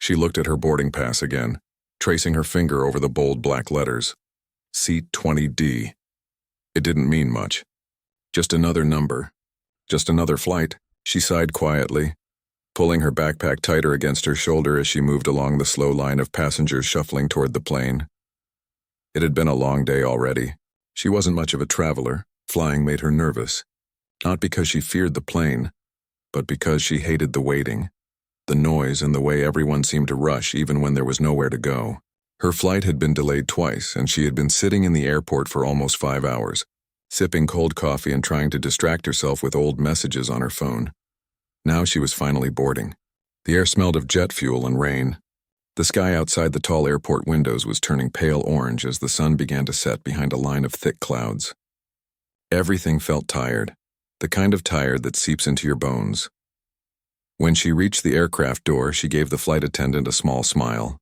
She looked at her boarding pass again, tracing her finger over the bold black letters. Seat 20D. It didn't mean much. Just another number. Just another flight. She sighed quietly, pulling her backpack tighter against her shoulder as she moved along the slow line of passengers shuffling toward the plane. It had been a long day already. She wasn't much of a traveler. Flying made her nervous. Not because she feared the plane, but because she hated the waiting, the noise and the way everyone seemed to rush even when there was nowhere to go. Her flight had been delayed twice, and she had been sitting in the airport for almost 5 hours, sipping cold coffee and trying to distract herself with old messages on her phone. Now she was finally boarding. The air smelled of jet fuel and rain. The sky outside the tall airport windows was turning pale orange as the sun began to set behind a line of thick clouds. Everything felt tired, the kind of tired that seeps into your bones. When she reached the aircraft door, she gave the flight attendant a small smile.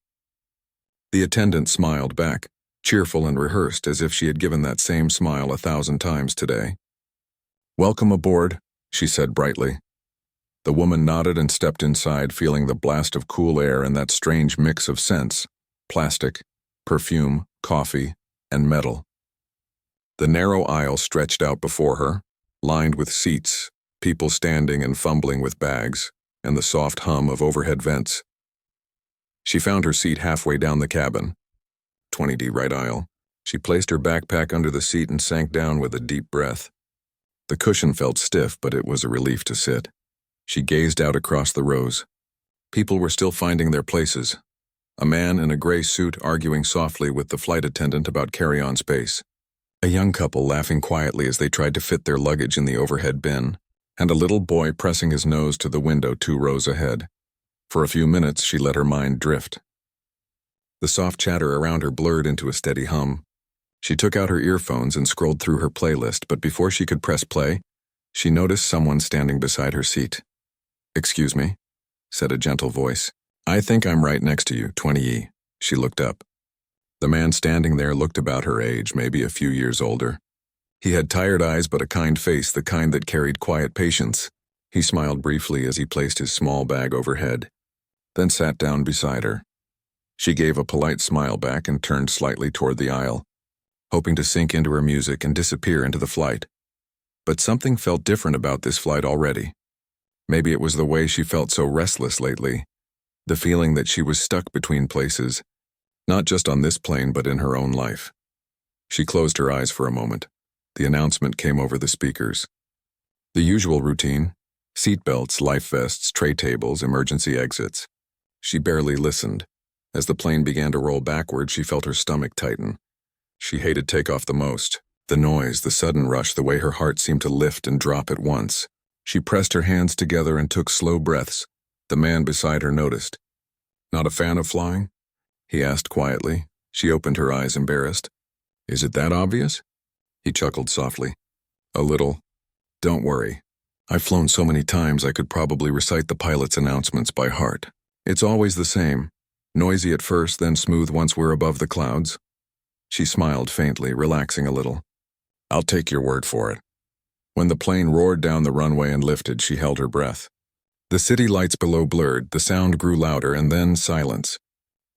The attendant smiled back, cheerful and rehearsed, as if she had given that same smile 1,000 times today. "Welcome aboard," she said brightly. The woman nodded and stepped inside, feeling the blast of cool air and that strange mix of scents: plastic, perfume, coffee, and metal. The narrow aisle stretched out before her, lined with seats, people standing and fumbling with bags, and the soft hum of overhead vents. She found her seat halfway down the cabin. 20D right aisle. She placed her backpack under the seat and sank down with a deep breath. The cushion felt stiff, but it was a relief to sit. She gazed out across the rows. People were still finding their places. A man in a gray suit arguing softly with the flight attendant about carry-on space. A young couple laughing quietly as they tried to fit their luggage in the overhead bin, and a little boy pressing his nose to the window 2 rows ahead. For a few minutes, she let her mind drift. The soft chatter around her blurred into a steady hum. She took out her earphones and scrolled through her playlist, but before she could press play, she noticed someone standing beside her seat. "Excuse me," said a gentle voice. "I think I'm right next to you, 20E. She looked up. The man standing there looked about her age, maybe a few years older. He had tired eyes but a kind face, the kind that carried quiet patience. He smiled briefly as he placed his small bag overhead, then sat down beside her. She gave a polite smile back and turned slightly toward the aisle, hoping to sink into her music and disappear into the flight. But something felt different about this flight already. Maybe it was the way she felt so restless lately, the feeling that she was stuck between places, not just on this plane but in her own life. She closed her eyes for a moment. The announcement came over the speakers. The usual routine: seatbelts, life vests, tray tables, emergency exits. She barely listened. As the plane began to roll backward, she felt her stomach tighten. She hated takeoff the most. The noise, the sudden rush, the way her heart seemed to lift and drop at once. She pressed her hands together and took slow breaths. The man beside her noticed. "Not a fan of flying?" he asked quietly. She opened her eyes, embarrassed. "Is it that obvious?" He chuckled softly. "A little. Don't worry. I've flown so many times I could probably recite the pilot's announcements by heart. It's always the same. Noisy at first, then smooth once we're above the clouds." She smiled faintly, relaxing a little. "I'll take your word for it." When the plane roared down the runway and lifted, she held her breath. The city lights below blurred, the sound grew louder, and then silence.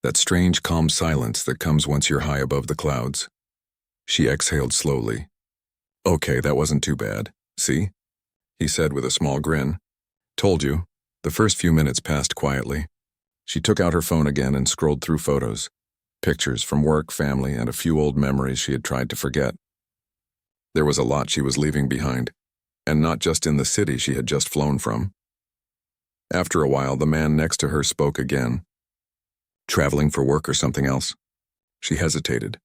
That strange, calm silence that comes once you're high above the clouds. She exhaled slowly. "Okay, that wasn't too bad. See?" he said with a small grin. "Told you." The first few minutes passed quietly. She took out her phone again and scrolled through photos. Pictures from work, family, and a few old memories she had tried to forget. There was a lot she was leaving behind, and not just in the city she had just flown from. After a while, the man next to her spoke again. "Traveling for work or something else?" She hesitated.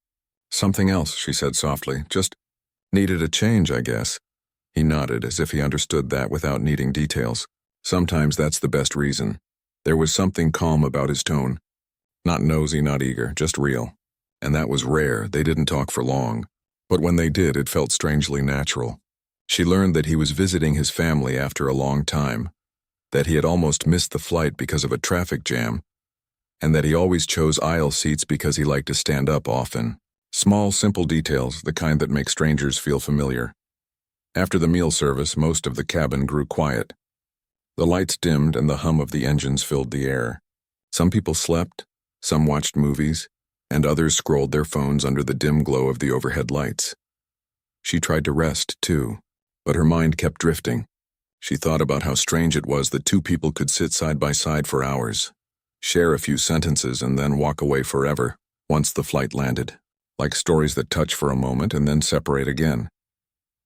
"Something else," she said softly. "Just needed a change, I guess." He nodded, as if he understood that without needing details. Sometimes that's the best reason. There was something calm about his tone. Not nosy, not eager, just real. And that was rare. They didn't talk for long. But when they did, it felt strangely natural. She learned that he was visiting his family after a long time, that he had almost missed the flight because of a traffic jam, and that he always chose aisle seats because he liked to stand up often. Small, simple details, the kind that make strangers feel familiar. After the meal service, most of the cabin grew quiet. The lights dimmed and the hum of the engines filled the air. Some people slept, some watched movies, and others scrolled their phones under the dim glow of the overhead lights. She tried to rest, too, but her mind kept drifting. She thought about how strange it was that two people could sit side by side for hours, share a few sentences, and then walk away forever once the flight landed, like stories that touch for a moment and then separate again.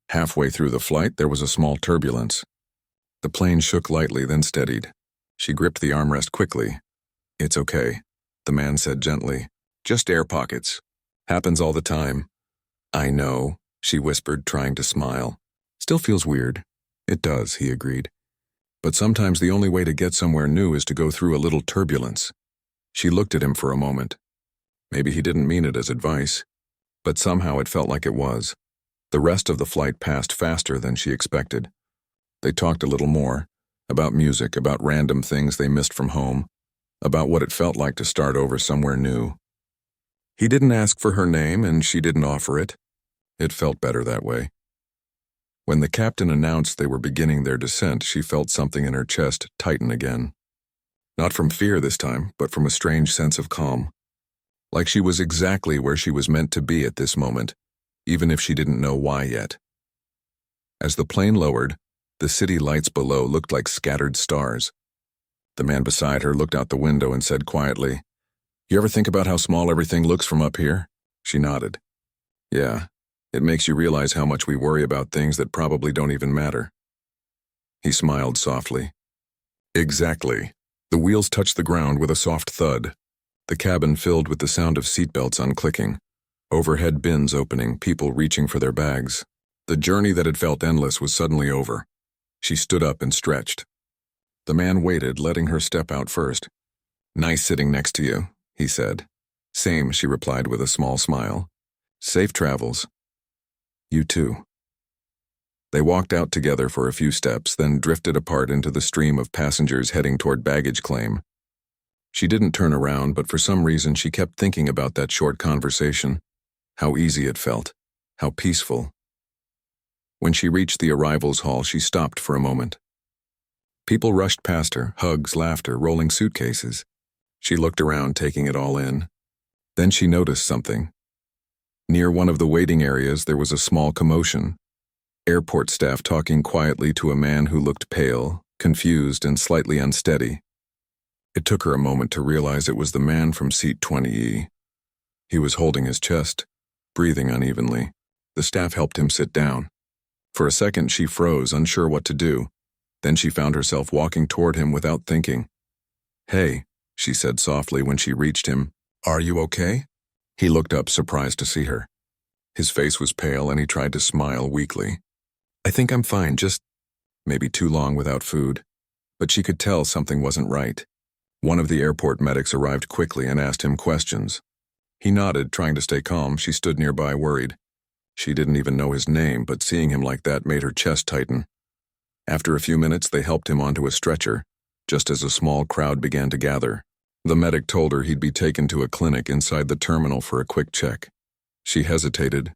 Halfway through the flight, there was a small turbulence. The plane shook lightly, then steadied. She gripped the armrest quickly. "It's okay," the man said gently. "Just air pockets. Happens all the time." "I know," she whispered, trying to smile. "Still feels weird." "It does," he agreed. "But sometimes the only way to get somewhere new is to go through a little turbulence." She looked at him for a moment. Maybe he didn't mean it as advice, but somehow it felt like it was. The rest of the flight passed faster than she expected. They talked a little more, about music, about random things they missed from home, about what it felt like to start over somewhere new. He didn't ask for her name, and she didn't offer it. It felt better that way. When the captain announced they were beginning their descent, she felt something in her chest tighten again. Not from fear this time, but from a strange sense of calm. Like she was exactly where she was meant to be at this moment, even if she didn't know why yet. As the plane lowered, the city lights below looked like scattered stars. The man beside her looked out the window and said quietly, "You ever think about how small everything looks from up here?" She nodded. "Yeah, it makes you realize how much we worry about things that probably don't even matter." He smiled softly. "Exactly." The wheels touched the ground with a soft thud. The cabin filled with the sound of seatbelts unclicking, overhead bins opening, people reaching for their bags. The journey that had felt endless was suddenly over. She stood up and stretched. The man waited, letting her step out first. "Nice sitting next to you," he said. "Same," she replied with a small smile. "Safe travels." "You too." They walked out together for a few steps, then drifted apart into the stream of passengers heading toward baggage claim. She didn't turn around, but for some reason she kept thinking about that short conversation. How easy it felt. How peaceful. When she reached the arrivals hall, she stopped for a moment. People rushed past her, hugs, laughter, rolling suitcases. She looked around, taking it all in. Then she noticed something. Near one of the waiting areas, there was a small commotion. Airport staff talking quietly to a man who looked pale, confused, and slightly unsteady. It took her a moment to realize it was the man from seat 20E. He was holding his chest, breathing unevenly. The staff helped him sit down. For a second, she froze, unsure what to do. Then she found herself walking toward him without thinking. "Hey," she said softly when she reached him. "Are you okay?" He looked up, surprised to see her. His face was pale and he tried to smile weakly. "I think I'm fine, just maybe too long without food." But she could tell something wasn't right. One of the airport medics arrived quickly and asked him questions. He nodded, trying to stay calm. She stood nearby, worried. She didn't even know his name, but seeing him like that made her chest tighten. After a few minutes, they helped him onto a stretcher, just as a small crowd began to gather. The medic told her he'd be taken to a clinic inside the terminal for a quick check. She hesitated.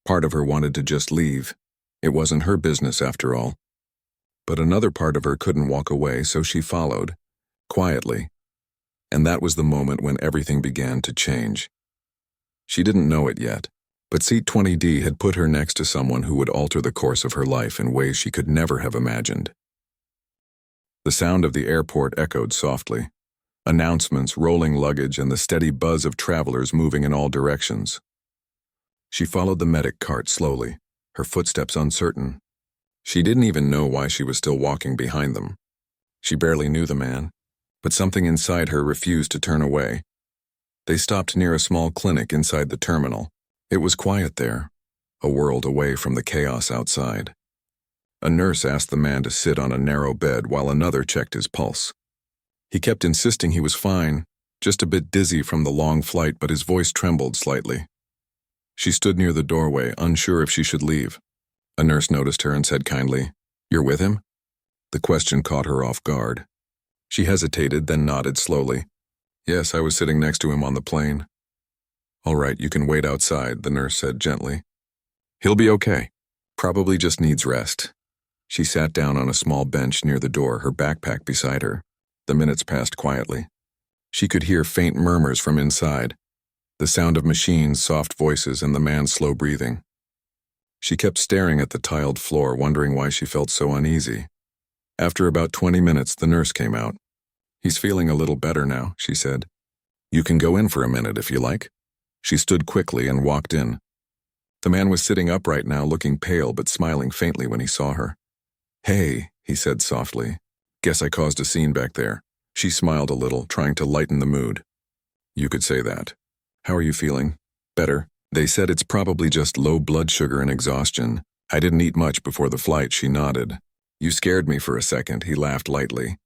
Part of her wanted to just leave. It wasn't her business after all. But another part of her couldn't walk away, so she followed, quietly. And that was the moment when everything began to change. She didn't know it yet, but seat 20D had put her next to someone who would alter the course of her life in ways she could never have imagined. The sound of the airport echoed softly. Announcements, rolling luggage, and the steady buzz of travelers moving in all directions. She followed the medic cart slowly, her footsteps uncertain. She didn't even know why she was still walking behind them. She barely knew the man, but something inside her refused to turn away. They stopped near a small clinic inside the terminal. It was quiet there, a world away from the chaos outside. A nurse asked the man to sit on a narrow bed while another checked his pulse. He kept insisting he was fine, just a bit dizzy from the long flight, but his voice trembled slightly. She stood near the doorway, unsure if she should leave. A nurse noticed her and said kindly, "You're with him?" The question caught her off guard. She hesitated, then nodded slowly. "Yes, I was sitting next to him on the plane." "All right, you can wait outside," the nurse said gently. "He'll be okay. Probably just needs rest." She sat down on a small bench near the door, her backpack beside her. The minutes passed quietly. She could hear faint murmurs from inside, the sound of machines' soft voices and the man's slow breathing. She kept staring at the tiled floor, wondering why she felt so uneasy. After about 20 minutes, the nurse came out. "He's feeling a little better now," she said. "You can go in for a minute if you like." She stood quickly and walked in. The man was sitting upright now, looking pale but smiling faintly when he saw her. "Hey," he said softly. "Guess I caused a scene back there." She smiled a little, trying to lighten the mood. "You could say that. How are you feeling?" "Better. They said it's probably just low blood sugar and exhaustion. I didn't eat much before the flight," she nodded. "You scared me for a second," he laughed lightly.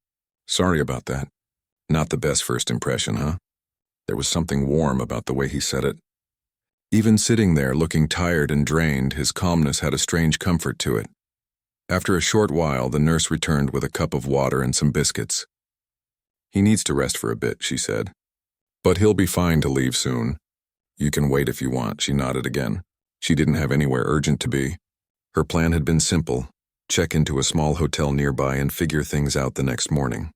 "Sorry about that. Not the best first impression, huh?" There was something warm about the way he said it. Even sitting there, looking tired and drained, his calmness had a strange comfort to it. After a short while, the nurse returned with a cup of water and some biscuits. "He needs to rest for a bit," she said. "But he'll be fine to leave soon. You can wait if you want," she nodded again. She didn't have anywhere urgent to be. Her plan had been simple: check into a small hotel nearby and figure things out the next morning.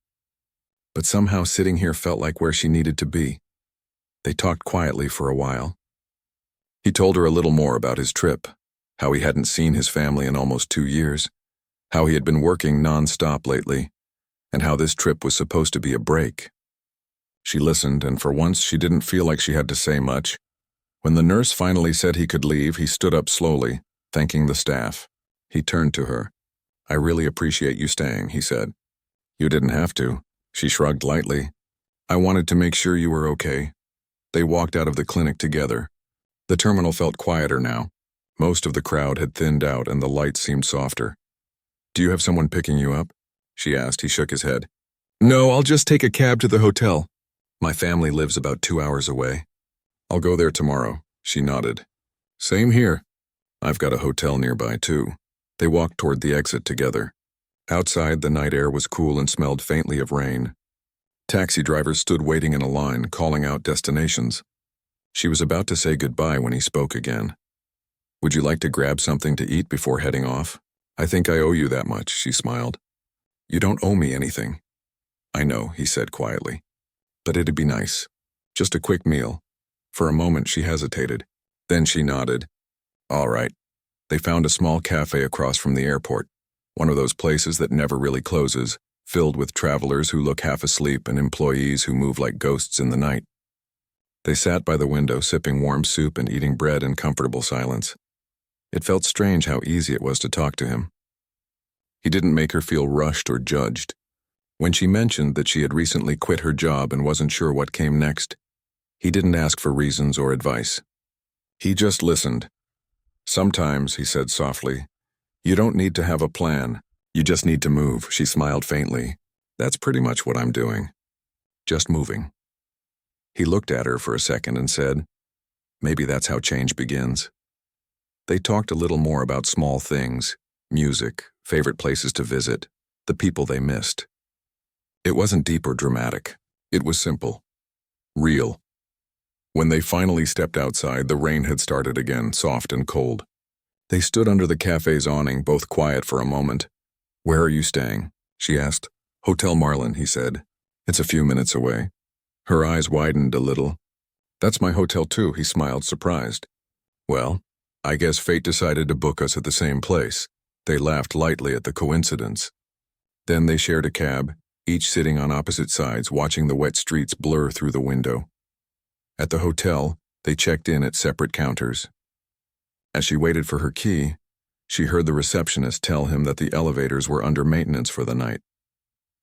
But somehow sitting here felt like where she needed to be. They talked quietly for a while. He told her a little more about his trip, how he hadn't seen his family in almost 2 years, how he had been working non-stop lately, and how this trip was supposed to be a break. She listened, and for once she didn't feel like she had to say much. When the nurse finally said he could leave, he stood up slowly, thanking the staff. He turned to her. "I really appreciate you staying," he said. "You didn't have to." She shrugged lightly. "I wanted to make sure you were okay." They walked out of the clinic together. The terminal felt quieter now. Most of the crowd had thinned out and the lights seemed softer. "Do you have someone picking you up?" she asked. He shook his head. "No, I'll just take a cab to the hotel. My family lives about 2 hours away. I'll go there tomorrow," she nodded. "Same here. I've got a hotel nearby, too." They walked toward the exit together. Outside, the night air was cool and smelled faintly of rain. Taxi drivers stood waiting in a line, calling out destinations. She was about to say goodbye when he spoke again. "Would you like to grab something to eat before heading off?" "I think I owe you that much," she smiled. "You don't owe me anything." "I know," he said quietly. "But it'd be nice. Just a quick meal." For a moment she hesitated. Then she nodded. "All right." They found a small cafe across from the airport, one of those places that never really closes, filled with travelers who look half asleep and employees who move like ghosts in the night. They sat by the window, sipping warm soup and eating bread in comfortable silence. It felt strange how easy it was to talk to him. He didn't make her feel rushed or judged. When she mentioned that she had recently quit her job and wasn't sure what came next, he didn't ask for reasons or advice. He just listened. "Sometimes," he said softly, "you don't need to have a plan. You just need to move." She smiled faintly. "That's pretty much what I'm doing. Just moving." He looked at her for a second and said, "Maybe that's how change begins." They talked a little more about small things, music, favorite places to visit, the people they missed. It wasn't deep or dramatic. It was simple. Real. When they finally stepped outside, the rain had started again, soft and cold. They stood under the cafe's awning, both quiet for a moment. "Where are you staying?" she asked. "Hotel Marlin," he said. "It's a few minutes away." Her eyes widened a little. "That's my hotel too," he smiled, surprised. "Well, I guess fate decided to book us at the same place." They laughed lightly at the coincidence. Then they shared a cab, each sitting on opposite sides, watching the wet streets blur through the window. At the hotel, they checked in at separate counters. As she waited for her key, she heard the receptionist tell him that the elevators were under maintenance for the night.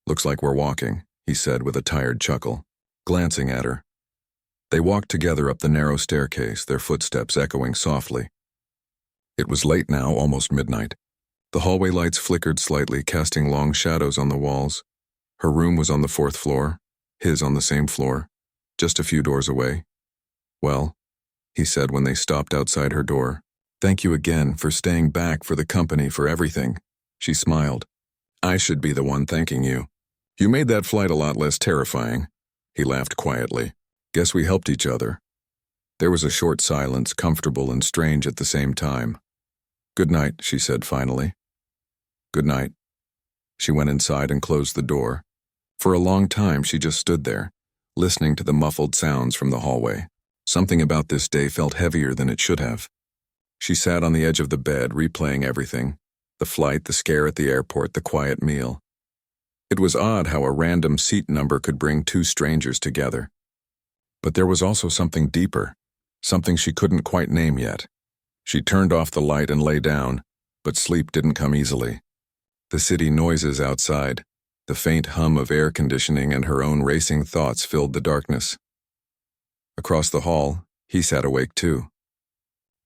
"Looks like we're walking," he said with a tired chuckle, glancing at her. They walked together up the narrow staircase, their footsteps echoing softly. It was late now, almost midnight. The hallway lights flickered slightly, casting long shadows on the walls. Her room was on the 4th floor, his on the same floor, just a few doors away. "Well," he said when they stopped outside her door, "thank you again for staying back, for the company, for everything." She smiled. "I should be the one thanking you. You made that flight a lot less terrifying." He laughed quietly. "Guess we helped each other." There was a short silence, comfortable and strange at the same time. "Good night," she said finally. "Good night." She went inside and closed the door. For a long time she just stood there, listening to the muffled sounds from the hallway. Something about this day felt heavier than it should have. She sat on the edge of the bed, replaying everything: the flight, the scare at the airport, the quiet meal. It was odd how a random seat number could bring two strangers together. But there was also something deeper, something she couldn't quite name yet. She turned off the light and lay down, but sleep didn't come easily. The city noises outside, the faint hum of air conditioning, and her own racing thoughts filled the darkness. Across the hall, he sat awake too.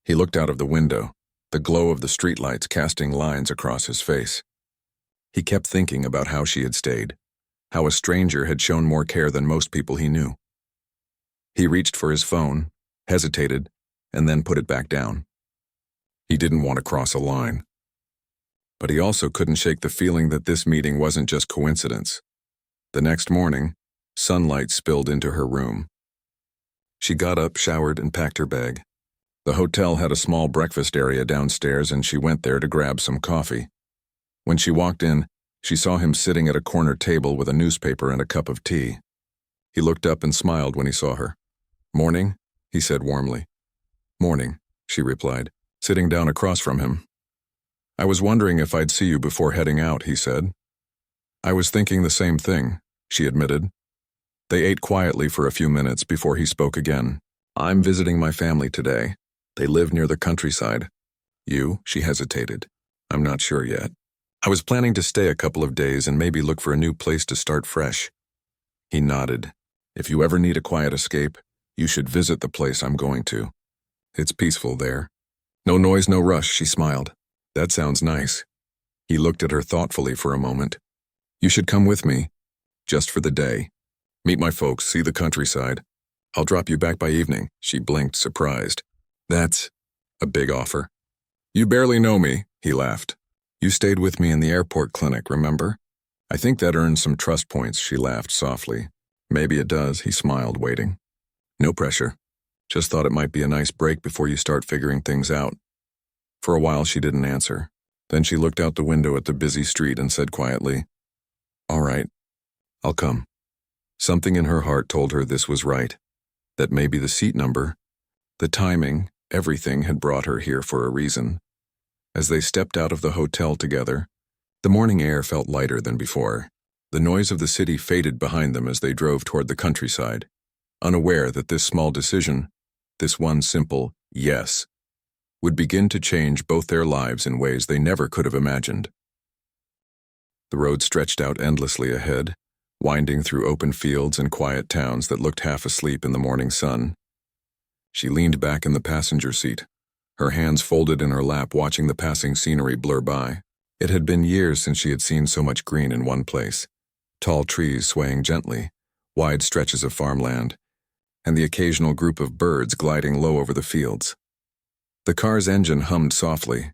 He looked out of the window, the glow of the streetlights casting lines across his face. He kept thinking about how she had stayed, how a stranger had shown more care than most people he knew. He reached for his phone, hesitated, and then put it back down. He didn't want to cross a line. But he also couldn't shake the feeling that this meeting wasn't just coincidence. The next morning, sunlight spilled into her room. She got up, showered, and packed her bag. The hotel had a small breakfast area downstairs, and she went there to grab some coffee. When she walked in, she saw him sitting at a corner table with a newspaper and a cup of tea. He looked up and smiled when he saw her. "Morning," he said warmly. "Morning," she replied, sitting down across from him. "I was wondering if I'd see you before heading out," he said. "I was thinking the same thing," she admitted. They ate quietly for a few minutes before he spoke again. "I'm visiting my family today. They live near the countryside." "You?" She hesitated. "I'm not sure yet. I was planning to stay a couple of days and maybe look for a new place to start fresh." He nodded. "If you ever need a quiet escape, you should visit the place I'm going to. It's peaceful there." "No noise, no rush," she smiled. "That sounds nice." He looked at her thoughtfully for a moment. "You should come with me, just for the day. Meet my folks, see the countryside. I'll drop you back by evening." She blinked, surprised. "That's a big offer." "You barely know me," he laughed. "You stayed with me in the airport clinic, remember? I think that earns some trust points," she laughed softly. "Maybe it does," he smiled, waiting. "No pressure. Just thought it might be a nice break before you start figuring things out." For a while she didn't answer. Then she looked out the window at the busy street and said quietly, "All right, I'll come." Something in her heart told her this was right, that maybe the seat number, the timing, everything had brought her here for a reason. As they stepped out of the hotel together, the morning air felt lighter than before. The noise of the city faded behind them as they drove toward the countryside, unaware that this small decision, this one simple yes, would begin to change both their lives in ways they never could have imagined. The road stretched out endlessly ahead, winding through open fields and quiet towns that looked half asleep in the morning sun. She leaned back in the passenger seat, her hands folded in her lap, watching the passing scenery blur by. It had been years since she had seen so much green in one place: tall trees swaying gently, wide stretches of farmland, and the occasional group of birds gliding low over the fields. The car's engine hummed softly,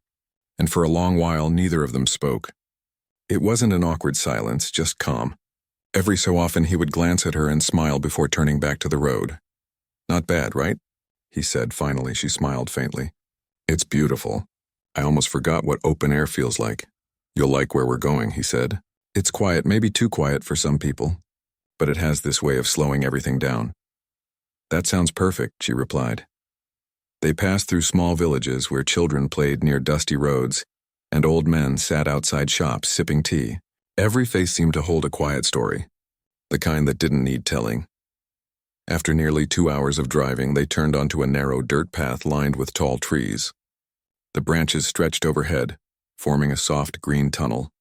and for a long while neither of them spoke. It wasn't an awkward silence, just calm. Every so often he would glance at her and smile before turning back to the road. "Not bad, right?" he said finally. She smiled faintly. "It's beautiful. I almost forgot what open air feels like." "You'll like where we're going," he said. "It's quiet, maybe too quiet for some people, but it has this way of slowing everything down." "That sounds perfect," she replied. They passed through small villages where children played near dusty roads, and old men sat outside shops sipping tea. Every face seemed to hold a quiet story, the kind that didn't need telling. After nearly 2 hours of driving, they turned onto a narrow dirt path lined with tall trees. The branches stretched overhead, forming a soft green tunnel.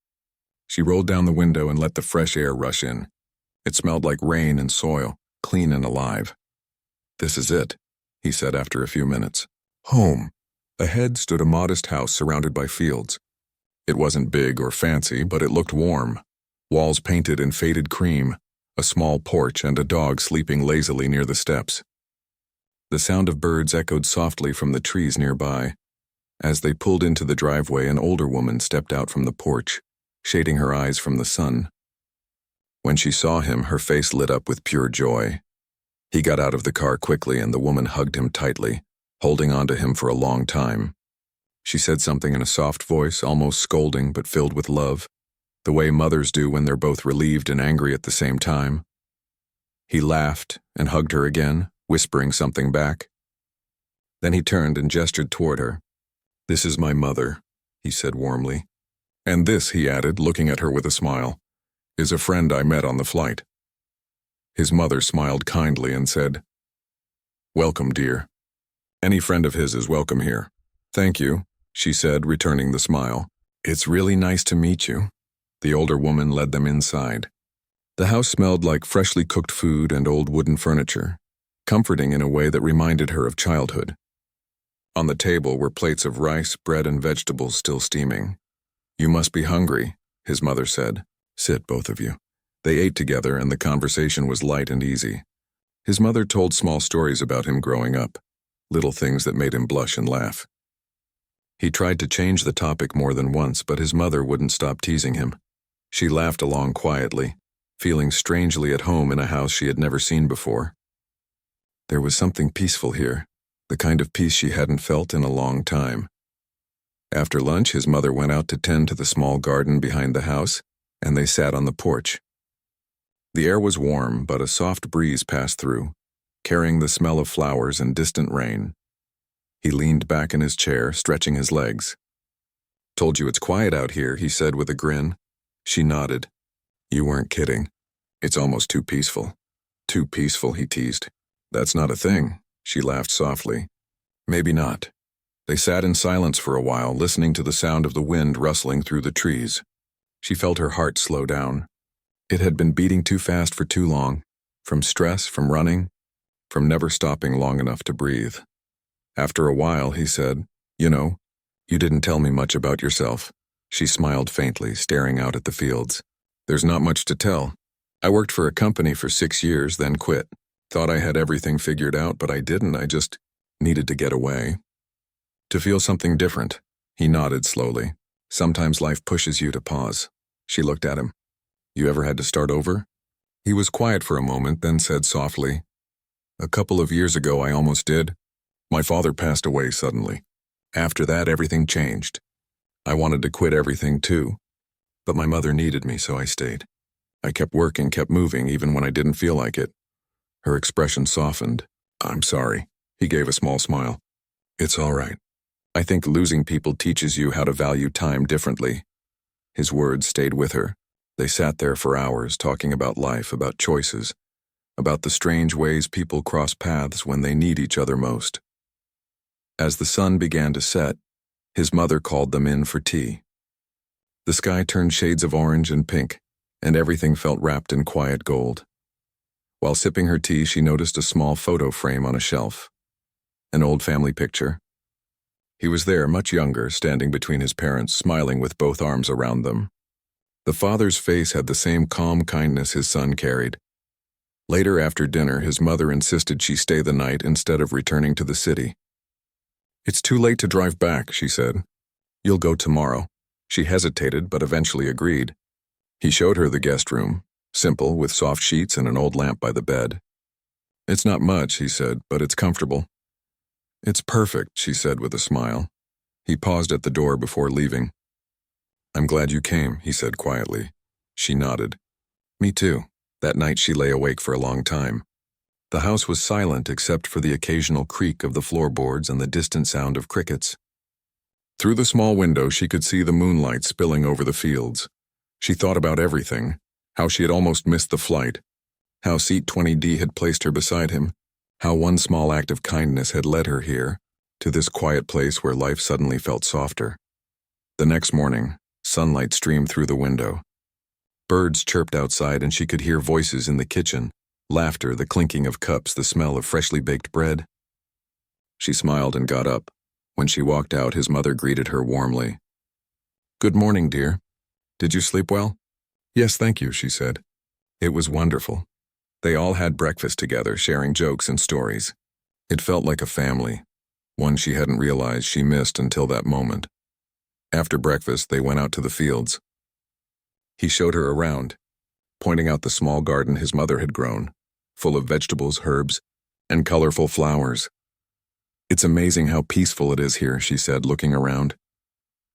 She rolled down the window and let the fresh air rush in. It smelled like rain and soil, clean and alive. "This is it," he said after a few minutes. "Home." Ahead stood a modest house surrounded by fields. It wasn't big or fancy, but it looked warm. Walls painted in faded cream, a small porch, and a dog sleeping lazily near the steps. The sound of birds echoed softly from the trees nearby. As they pulled into the driveway, an older woman stepped out from the porch, shading her eyes from the sun. When she saw him, her face lit up with pure joy. He got out of the car quickly, and the woman hugged him tightly, holding on to him for a long time. She said something in a soft voice, almost scolding but filled with love, the way mothers do when they're both relieved and angry at the same time. He laughed and hugged her again, whispering something back. Then he turned and gestured toward her. "This is my mother," he said warmly. "And this," he added, looking at her with a smile, "is a friend I met on the flight." His mother smiled kindly and said, "Welcome, dear. Any friend of his is welcome here." "Thank you," she said, returning the smile. "It's really nice to meet you." The older woman led them inside. The house smelled like freshly cooked food and old wooden furniture, comforting in a way that reminded her of childhood. On the table were plates of rice, bread, and vegetables still steaming. "You must be hungry," his mother said. "Sit, both of you." They ate together, and the conversation was light and easy. His mother told small stories about him growing up, little things that made him blush and laugh. He tried to change the topic more than once, but his mother wouldn't stop teasing him. She laughed along quietly, feeling strangely at home in a house she had never seen before. There was something peaceful here, the kind of peace she hadn't felt in a long time. After lunch, his mother went out to tend to the small garden behind the house, and they sat on the porch. The air was warm, but a soft breeze passed through, carrying the smell of flowers and distant rain. He leaned back in his chair, stretching his legs. "Told you it's quiet out here," he said with a grin. She nodded. "You weren't kidding. It's almost too peaceful." "Too peaceful," he teased. "That's not a thing," she laughed softly. "Maybe not." They sat in silence for a while, listening to the sound of the wind rustling through the trees. She felt her heart slow down. It had been beating too fast for too long, from stress, from running, from never stopping long enough to breathe. After a while, he said, "You know, you didn't tell me much about yourself." She smiled faintly, staring out at the fields. "There's not much to tell. I worked for a company for 6 years, then quit. Thought I had everything figured out, but I didn't. I just needed to get away. To feel something different." He nodded slowly. "Sometimes life pushes you to pause." She looked at him. "You ever had to start over?" He was quiet for a moment, then said softly, "A couple of years ago I almost did. My father passed away suddenly. After that, everything changed. I wanted to quit everything too, but my mother needed me, so I stayed. I kept working, kept moving, even when I didn't feel like it." Her expression softened. "I'm sorry." He gave a small smile. "It's all right. I think losing people teaches you how to value time differently." His words stayed with her. They sat there for hours, talking about life, about choices, about the strange ways people cross paths when they need each other most. As the sun began to set, his mother called them in for tea. The sky turned shades of orange and pink, and everything felt wrapped in quiet gold. While sipping her tea, she noticed a small photo frame on a shelf. An old family picture. He was there, much younger, standing between his parents, smiling with both arms around them. The father's face had the same calm kindness his son carried. Later, after dinner, his mother insisted she stay the night instead of returning to the city. "It's too late to drive back," she said. "You'll go tomorrow." She hesitated, but eventually agreed. He showed her the guest room, simple, with soft sheets and an old lamp by the bed. "It's not much," he said, "but it's comfortable." "It's perfect," she said with a smile. He paused at the door before leaving. "I'm glad you came," he said quietly. She nodded. "Me too." That night she lay awake for a long time. The house was silent except for the occasional creak of the floorboards and the distant sound of crickets. Through the small window she could see the moonlight spilling over the fields. She thought about everything, how she had almost missed the flight, how seat 20D had placed her beside him, how one small act of kindness had led her here, to this quiet place where life suddenly felt softer. The next morning, sunlight streamed through the window. Birds chirped outside and she could hear voices in the kitchen, laughter, the clinking of cups, the smell of freshly baked bread. She smiled and got up. When she walked out, his mother greeted her warmly. "Good morning, dear. Did you sleep well?" "Yes, thank you," she said. It was wonderful. They all had breakfast together, sharing jokes and stories. It felt like a family, one she hadn't realized she missed until that moment. After breakfast, they went out to the fields. He showed her around, pointing out the small garden his mother had grown, full of vegetables, herbs, and colorful flowers. "It's amazing how peaceful it is here," she said, looking around.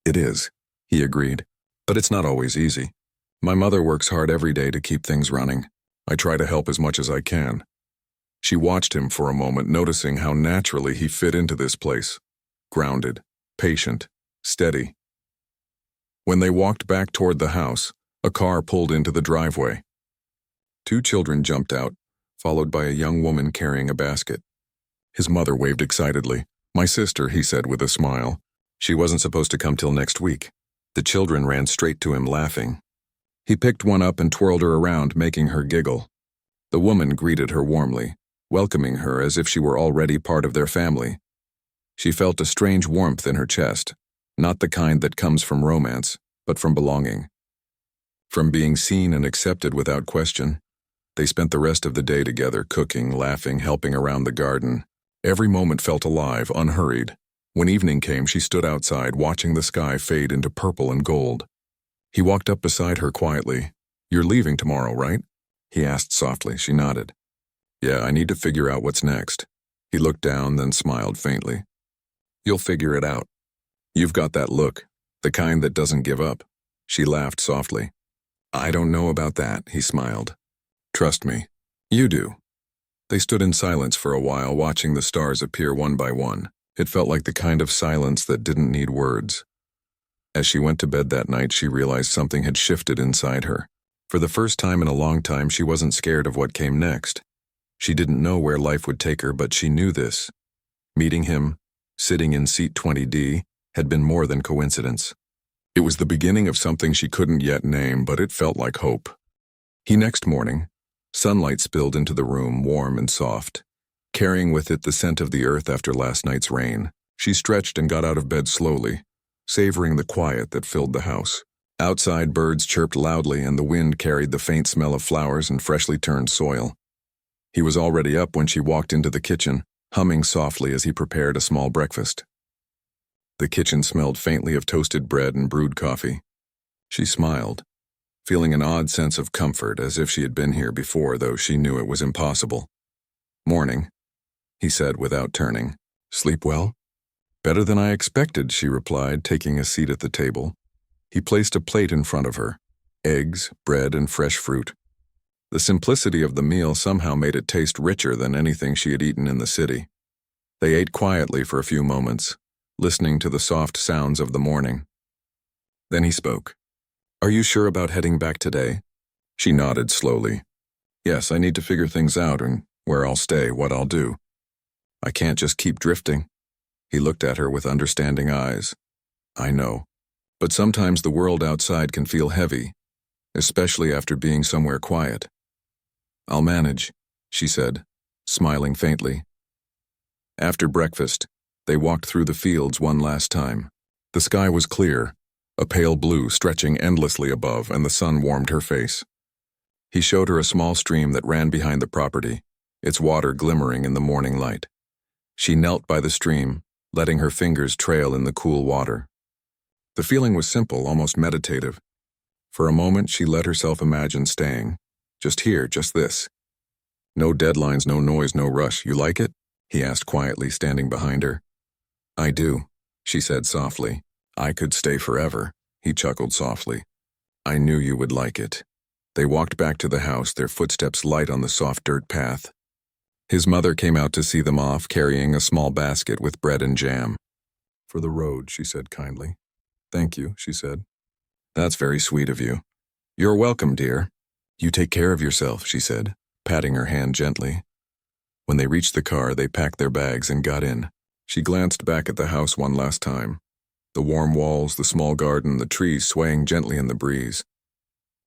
"It is," he agreed, "but it's not always easy. My mother works hard every day to keep things running. I try to help as much as I can." She watched him for a moment, noticing how naturally he fit into this place. Grounded, patient, steady. When they walked back toward the house, a car pulled into the driveway. Two children jumped out, followed by a young woman carrying a basket. His mother waved excitedly. "My sister," he said with a smile. "She wasn't supposed to come till next week." The children ran straight to him, laughing. He picked one up and twirled her around, making her giggle. The woman greeted her warmly, welcoming her as if she were already part of their family. She felt a strange warmth in her chest, not the kind that comes from romance, but from belonging. From being seen and accepted without question. They spent the rest of the day together, cooking, laughing, helping around the garden. Every moment felt alive, unhurried. When evening came, she stood outside, watching the sky fade into purple and gold. He walked up beside her quietly. "You're leaving tomorrow, right?" he asked softly. She nodded. "Yeah, I need to figure out what's next." He looked down, then smiled faintly. "You'll figure it out. You've got that look, the kind that doesn't give up." She laughed softly. "I don't know about that," he smiled. "Trust me, you do." They stood in silence for a while, watching the stars appear one by one. It felt like the kind of silence that didn't need words. As she went to bed that night, she realized something had shifted inside her. For the first time in a long time, she wasn't scared of what came next. She didn't know where life would take her, but she knew this. Meeting him, sitting in seat 20D, had been more than coincidence. It was the beginning of something she couldn't yet name, but it felt like hope. Next morning, sunlight spilled into the room, warm and soft, carrying with it the scent of the earth after last night's rain. She stretched and got out of bed slowly, savoring the quiet that filled the house. Outside, birds chirped loudly, and the wind carried the faint smell of flowers and freshly turned soil. He was already up when she walked into the kitchen, humming softly as he prepared a small breakfast. The kitchen smelled faintly of toasted bread and brewed coffee. She smiled, feeling an odd sense of comfort, as if she had been here before, though she knew it was impossible. "Morning," he said without turning. "Sleep well?" "Better than I expected," she replied, taking a seat at the table. He placed a plate in front of her, eggs, bread, and fresh fruit. The simplicity of the meal somehow made it taste richer than anything she had eaten in the city. They ate quietly for a few moments, listening to the soft sounds of the morning. Then he spoke. "Are you sure about heading back today?" She nodded slowly. "Yes, I need to figure things out, and where I'll stay, what I'll do. I can't just keep drifting." He looked at her with understanding eyes. "I know, but sometimes the world outside can feel heavy, especially after being somewhere quiet." "I'll manage," she said, smiling faintly. After breakfast, they walked through the fields one last time. The sky was clear, a pale blue stretching endlessly above, and the sun warmed her face. He showed her a small stream that ran behind the property, its water glimmering in the morning light. She knelt by the stream, letting her fingers trail in the cool water. The feeling was simple, almost meditative. For a moment, she let herself imagine staying. Just here, just this. No deadlines, no noise, no rush. "You like it?" he asked quietly, standing behind her. "I do," she said softly. "I could stay forever," he chuckled softly. "I knew you would like it." They walked back to the house, their footsteps light on the soft dirt path. His mother came out to see them off, carrying a small basket with bread and jam. "For the road," she said kindly. "Thank you," she said. "That's very sweet of you." "You're welcome, dear." "You take care of yourself," she said, patting her hand gently. When they reached the car, they packed their bags and got in. She glanced back at the house one last time. The warm walls, the small garden, the trees swaying gently in the breeze.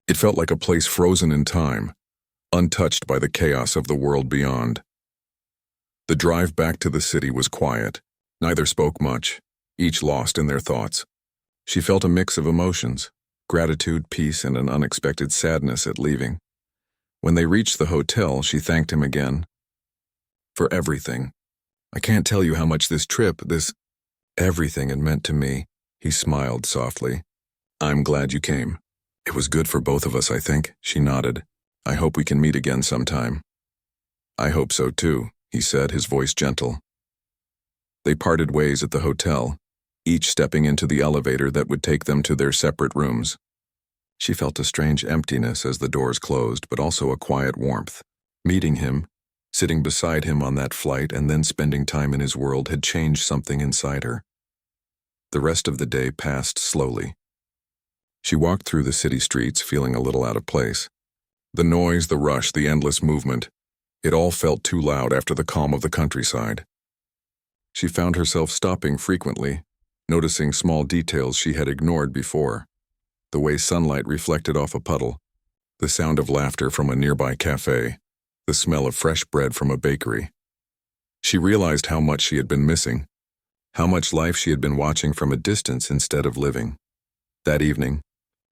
It felt like a place frozen in time, untouched by the chaos of the world beyond. The drive back to the city was quiet. Neither spoke much, each lost in their thoughts. She felt a mix of emotions, gratitude, peace, and an unexpected sadness at leaving. When they reached the hotel, she thanked him again. "For everything. I can't tell you how much this trip, everything had meant to me." He smiled softly. "I'm glad you came. It was good for both of us, I think," she nodded. "I hope we can meet again sometime." "I hope so too," he said, his voice gentle. They parted ways at the hotel, each stepping into the elevator that would take them to their separate rooms. She felt a strange emptiness as the doors closed, but also a quiet warmth. Meeting him, sitting beside him on that flight and then spending time in his world had changed something inside her. The rest of the day passed slowly. She walked through the city streets feeling a little out of place. The noise, the rush, the endless movement, it all felt too loud after the calm of the countryside. She found herself stopping frequently, noticing small details she had ignored before. The way sunlight reflected off a puddle, the sound of laughter from a nearby cafe, the smell of fresh bread from a bakery. She realized how much she had been missing, how much life she had been watching from a distance instead of living. That evening,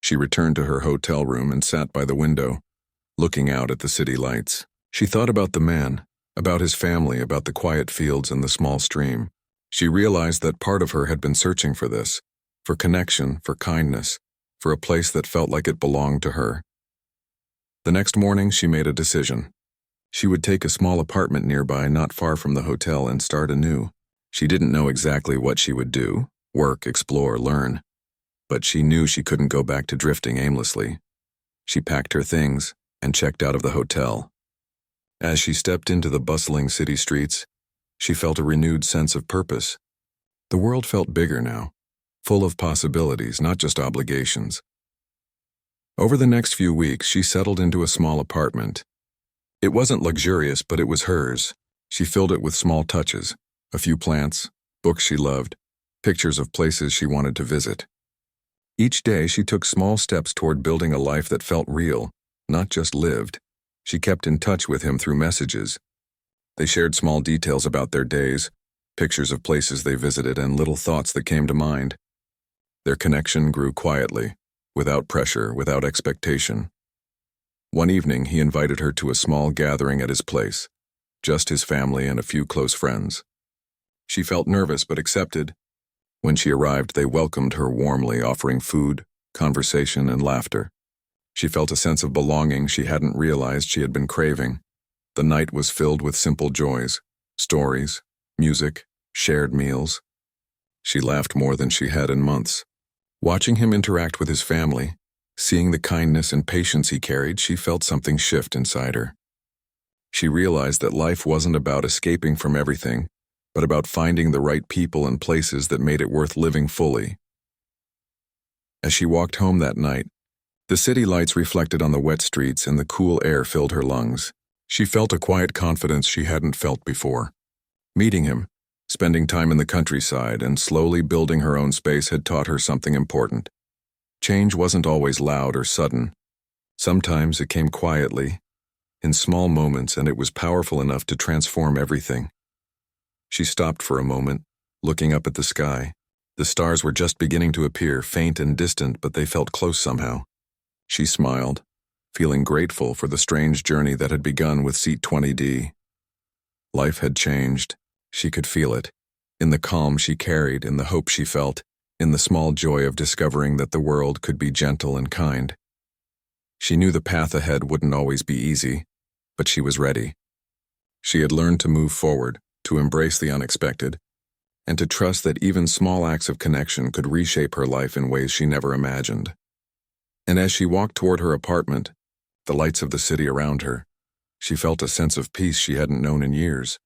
she returned to her hotel room and sat by the window, looking out at the city lights. She thought about the man, about his family, about the quiet fields and the small stream. She realized that part of her had been searching for this, for connection, for kindness, for a place that felt like it belonged to her. The next morning, she made a decision. She would take a small apartment nearby, not far from the hotel, and start anew. She didn't know exactly what she would do, work, explore, learn. But she knew she couldn't go back to drifting aimlessly. She packed her things and checked out of the hotel. As she stepped into the bustling city streets, she felt a renewed sense of purpose. The world felt bigger now, full of possibilities, not just obligations. Over the next few weeks, she settled into a small apartment. It wasn't luxurious, but it was hers. She filled it with small touches, a few plants, books she loved, pictures of places she wanted to visit. Each day, she took small steps toward building a life that felt real, not just lived. She kept in touch with him through messages. They shared small details about their days, pictures of places they visited, and little thoughts that came to mind. Their connection grew quietly, without pressure, without expectation. One evening, he invited her to a small gathering at his place, just his family and a few close friends. She felt nervous but accepted. When she arrived, they welcomed her warmly, offering food, conversation, and laughter. She felt a sense of belonging she hadn't realized she had been craving. The night was filled with simple joys, stories, music, shared meals. She laughed more than she had in months. Watching him interact with his family, seeing the kindness and patience he carried, she felt something shift inside her. She realized that life wasn't about escaping from everything, but about finding the right people and places that made it worth living fully. As she walked home that night, the city lights reflected on the wet streets and the cool air filled her lungs. She felt a quiet confidence she hadn't felt before. Meeting him, spending time in the countryside, and slowly building her own space had taught her something important. Change wasn't always loud or sudden. Sometimes it came quietly, in small moments, and it was powerful enough to transform everything. She stopped for a moment, looking up at the sky. The stars were just beginning to appear, faint and distant, but they felt close somehow. She smiled, feeling grateful for the strange journey that had begun with Seat 20D. Life had changed. She could feel it, in the calm she carried, in the hope she felt, in the small joy of discovering that the world could be gentle and kind. She knew the path ahead wouldn't always be easy, but she was ready. She had learned to move forward, to embrace the unexpected, and to trust that even small acts of connection could reshape her life in ways she never imagined. And as she walked toward her apartment, the lights of the city around her, she felt a sense of peace she hadn't known in years.